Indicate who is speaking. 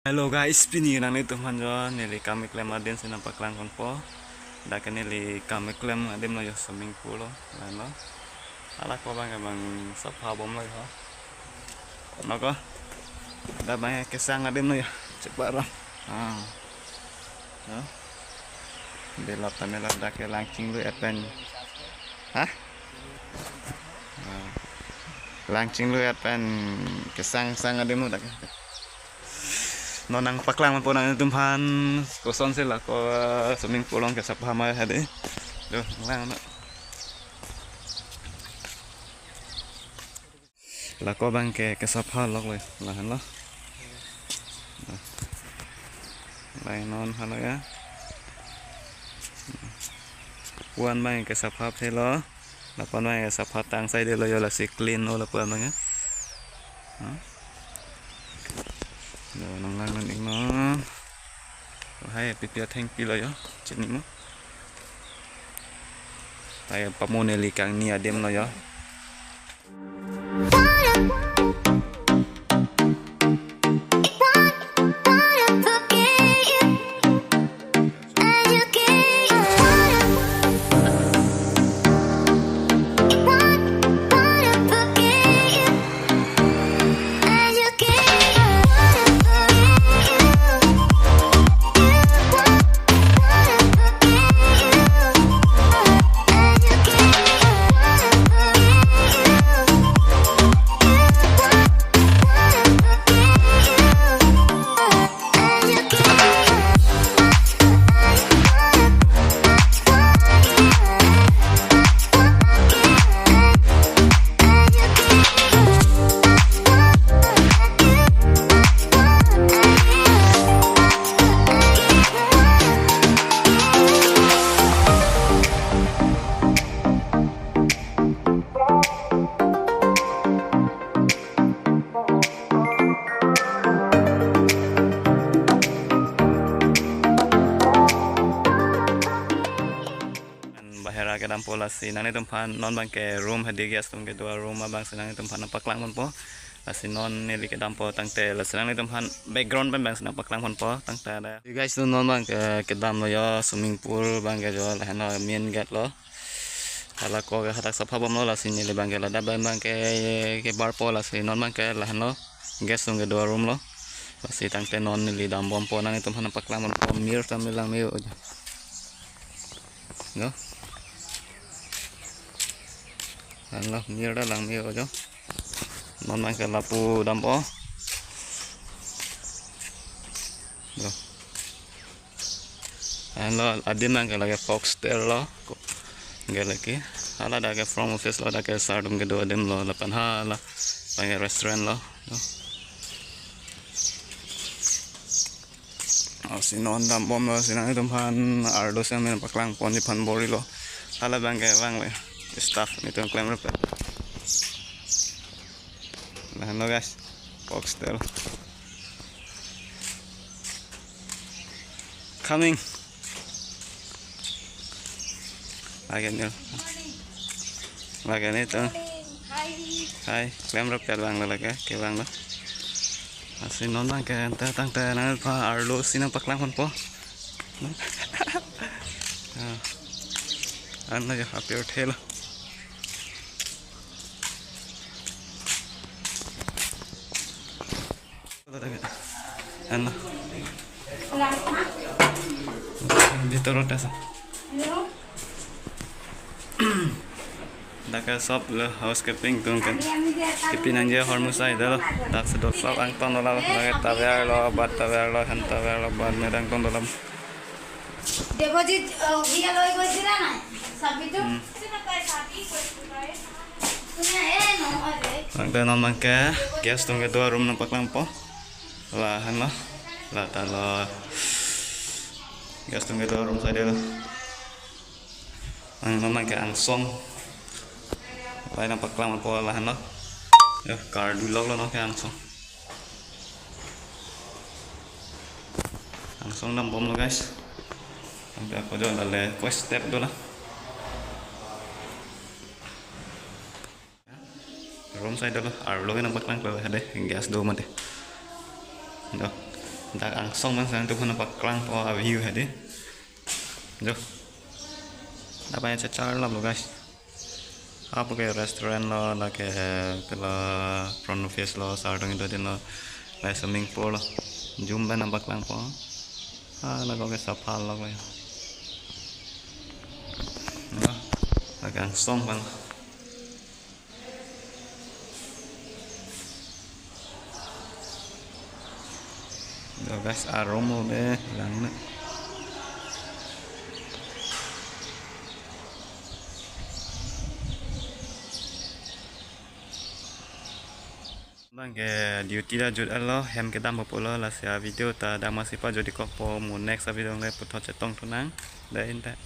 Speaker 1: Hello guys, pinirang nito man jo nili kami klaim adin sa napaklang kon po. Daka nili kami klaim adin na yo swimming pool lo. Ano? Ala ko bang sa pabom lo ho. Ano ko? Da bang kesang adin no yo. Cek barang. Ah. No? Bela panela daka langsing lu apen. Hah? Langsing lu apen kesang adin mo daka. Nonang paklang po nang tumpan koson sila ko swimming pool ang kasapama hade do lang na la ko bang ke kasapha lok le la han lo lai non halo ya puan bang kasapha phelo la pon bang kasapha tang sai de lo yo la si clean o la puan bang Rồi nong lang lên nó hay pipia thanh pi lo yo chết nimo tay pamoneli kang ni adem lo yo bahera ke dalam pola si nang tempat non bang ke room hadi gas tum ke dua room abang senang tempat nampak lang pon po si non nili ke dalam po tang te la senang tempat background bang senang nampak lang pon po tang te ada guys tu non bang ke dalam lo yo swimming pool bang ke jo la no main gate lo ala ko ke hatak sapha bom lo la si nili bang ke la da bang ke bar po la si non bang ke la no gas tum ke dua room lo si tang te non nili dalam bom po nang tempat nampak lang pon po mir tam lang mi no Allah mir dah lang mir aja non mang ke lapu dampo do Allah adin mang ke lagi foxtail lo nggak lagi ala dah ke from office lo dah ke sardum ke dua adin lo lapan hala panggil restoran lo si non dampom lo sinang itu pan ardos yang main paklang pon di pan bori lo hala bang ke bang le staff itu yang klaim apa nah no guys foxtail coming lagi nih tuh hai klaim apa bang lo lagi ke bang lo asli non bang ke tang nang pa arlo sinang paklang pon po ano ya appear tail ano dito rotas daka sop le housekeeping tung kan kipinan je hormusai dalo tak sedot sop ang ton lo lagi tawer lo bat tawer lo han tawer lo bat medang ton dalam
Speaker 2: deposit iya loi কইছিলা না সাবিতো সিনা কাই সাবি কইছিলা শুনে no ade
Speaker 1: ang tanon man ka guest tung ke dua room nampak lang po lahan lo la talo guest tung ke dua room saja lo ang naman ka ang song lain nampak lang po lahan lo ya car dulog lo no ka ang song bom lo guys sampai aku jual le quest step dulu lah room side dulu arlo kan nampak lang kalau ada gas do mate do dak angsong bang senang tumpah nampak klang po view hadi jo apa yang cecar lah lo guys apa ke restoran lo la ke la front office lo sarung itu din lo la swimming pool lo jumpa nampak klang po la ko ke sapal lo guys dak angsong bang Đó guys, aroma be lang na. Bang ke duty dah jud Allah, hem ke dam popular lah sia video ta dah masih pa jadi kok po mu next video ngai putot cetong tunang. Dah inta.